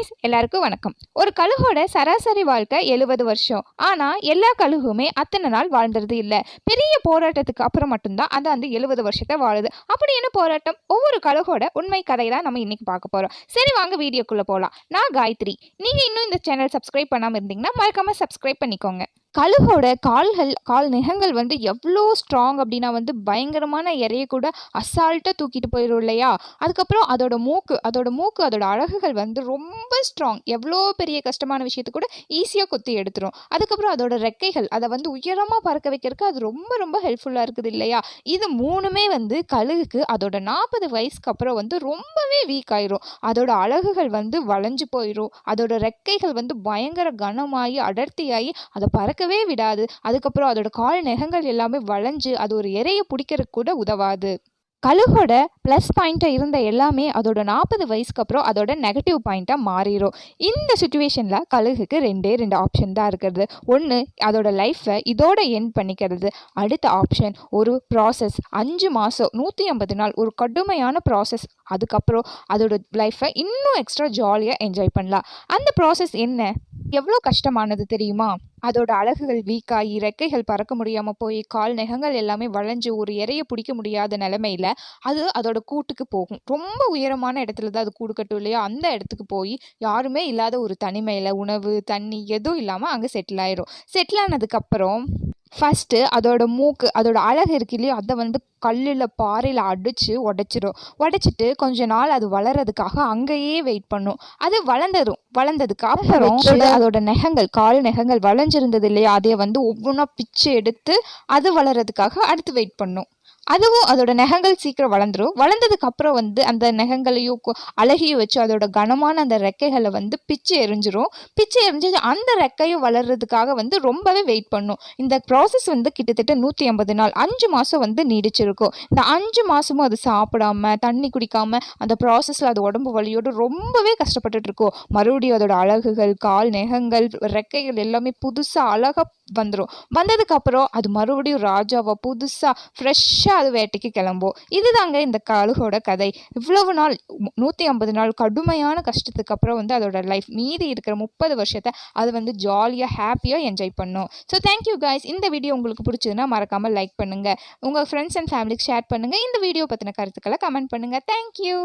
guys, எல்லாருக்கும் வணக்கம். ஒரு கழுகோட சராசரி வாழ்க்கை 70 வருஷம். ஆனா எல்லா கழுகுமே அத்தனை நாள் வாழ்ந்துறது இல்ல. பெரிய போராட்டத்துக்கு அப்புறம் மட்டும்தான் அது அந்த 70 வருஷத்தை வாழுது. அப்படி என்ன போராட்டம்? ஒவ்வொரு கழுகோட உண்மை கதை தான் நம்ம இன்னைக்கு பார்க்க போறோம். சரி வாங்க வீடியோக்குள்ள போலாம். நான் காயத்ரி. நீங்க இன்னும் இந்த சேனல் சப்ஸ்கிரைப் பண்ணாம இருந்தீங்கன்னா மறக்காம சப்ஸ்கிரைப் பண்ணிக்கோங்க. கழுகோட கால் நகங்கள் வந்து எவ்வளோ ஸ்ட்ராங் அப்படின்னா வந்து பயங்கரமான இறைய கூட அசால்ட்டாக தூக்கிட்டு போயிடும் இல்லையா. அதுக்கப்புறம் அதோட மூக்கு அதோட அழகுகள் வந்து ரொம்ப ஸ்ட்ராங். எவ்வளோ பெரிய கஷ்டமான விஷயத்தை கூட ஈஸியாக கொத்தி எடுத்துரும். அதுக்கப்புறம் அதோட ரெக்கைகள் அதை வந்து உயரமாக பறக்க வைக்கிறதுக்கு அது ரொம்ப ரொம்ப ஹெல்ப்ஃபுல்லாக இருக்குது இல்லையா. இது மூணுமே வந்து கழுகுக்கு அதோட 40 வயசுக்கு அப்புறம் வந்து ரொம்பவே வீக் ஆயிரும். அதோட அழகுகள் வந்து வளைஞ்சு போயிடும். அதோட ரெக்கைகள் வந்து பயங்கர கனமாகி அடர்த்தியாகி அதை பறக்கவே விடாது. அதுக்கப்புறம் அதோட கால் நகங்கள் எல்லாமே வளைஞ்சு அது ஒரு இறையை பிடிக்கிறதுக்கு கூட உதவாது. கழுகோட ப்ளஸ் பாயிண்ட்டாக இருந்த எல்லாமே அதோட 40 வயசுக்கு அப்புறம் அதோட நெகட்டிவ் பாயிண்ட்டாக மாறிடும். இந்த சுச்சுவேஷனில் கழுகுக்கு ரெண்டு ஆப்ஷன் தான் இருக்கிறது. ஒன்று அதோட லைஃப்பை இதோட எண்ட் பண்ணிக்கிறது. அடுத்த ஆப்ஷன் ஒரு ப்ராசஸ் 5 மாதம் 150 நாள் ஒரு கடுமையான ப்ராசஸ். அதுக்கப்புறம் அதோட லைஃப்பை இன்னும் எக்ஸ்ட்ரா ஜாலியாக என்ஜாய் பண்ணலாம். அந்த ப்ராசஸ் என்ன, எவ்வளோ கஷ்டமானது தெரியுமா? அதோட அழகுகள் வீக்காகி ரெக்கைகள் பறக்க முடியாமல் போய் கால் நகங்கள் எல்லாமே வளைஞ்சு ஒரு இறையை பிடிக்க முடியாத நிலைமையில் அது அதோட கூட்டுக்கு போகும். ரொம்ப உயரமான இடத்துல தான் அது கூடு கட்டும் இல்லையா. அந்த இடத்துக்கு போய் யாருமே இல்லாத ஒரு தனிமையில் உணவு தண்ணி எதுவும் இல்லாமல் அங்கே செட்டில் ஆயிரும். செட்டில் ஆனதுக்கப்புறம் ஃபஸ்ட்டு அதோட மூக்கு அதோட அழகு இருக்கு இல்லையோ அதை வந்து கல்லில் பாறையில் அடித்து உடைச்சிட்டு கொஞ்ச நாள் அது வளர்கிறதுக்காக அங்கேயே வெயிட் பண்ணும். அது வளர்ந்ததுக்கு அப்புறம் அதோட நகங்கள் கால் நகங்கள் வளைஞ்சிருந்தது இல்லையா அதை வந்து ஒவ்வொன்றா பிச்சு எடுத்து அது வளர்கிறதுக்காக அடுத்து வெயிட் பண்ணும். அதுவும் அதோட நகங்கள் சீக்கிரம் வளர்ந்துடும். வளர்ந்ததுக்கு அப்புறம் வந்து அந்த நகங்களையும் அழகியும் வச்சு அதோட கனமான அந்த ரெக்கைகளை வந்து பிச்சு எரிஞ்சு அந்த ரெக்கையும் வளர்றதுக்காக வந்து ரொம்பவே வெயிட் பண்ணும். இந்த ப்ராசஸ் வந்து கிட்டத்தட்ட 150 நாள் 5 மாதம் வந்து நீடிச்சிருக்கும். இந்த 5 மாதமும் அது சாப்பிடாம தண்ணி குடிக்காம அந்த ப்ராசஸில் அது உடம்பு வலியோடு ரொம்பவே கஷ்டப்பட்டுட்டு இருக்கும். மறுபடியும் அதோட அழகுகள் கால் நகங்கள் ரெக்கைகள் எல்லாமே புதுசாக அழகாக வந்ததுக்கப்புறம் அது மறுபடியும் ராஜாவை புதுசாக ஃப்ரெஷ்ஷாக அது வேட்டைக்கு கிளம்பும். இதுதாங்க இந்த கழுகோட கதை. இவ்வளவு நாள் 150 நாள் கடுமையான கஷ்டத்துக்கு அப்புறம் வந்து அதோட லைஃப் மீதி இருக்கிற 30 வருஷத்தை அது வந்து ஜாலியாக ஹாப்பியாக என்ஜாய் பண்ணும். So thank you guys. இந்த வீடியோ உங்களுக்கு பிடிச்சதுன்னா மறக்காமல் லைக் பண்ணுங்கள். உங்கள் ஃப்ரெண்ட்ஸ் அண்ட் ஃபேமிலிக்கு ஷேர் பண்ணுங்கள். இந்த வீடியோ பற்றின கருத்துக்களை கமெண்ட் பண்ணுங்கள். தேங்க்யூ.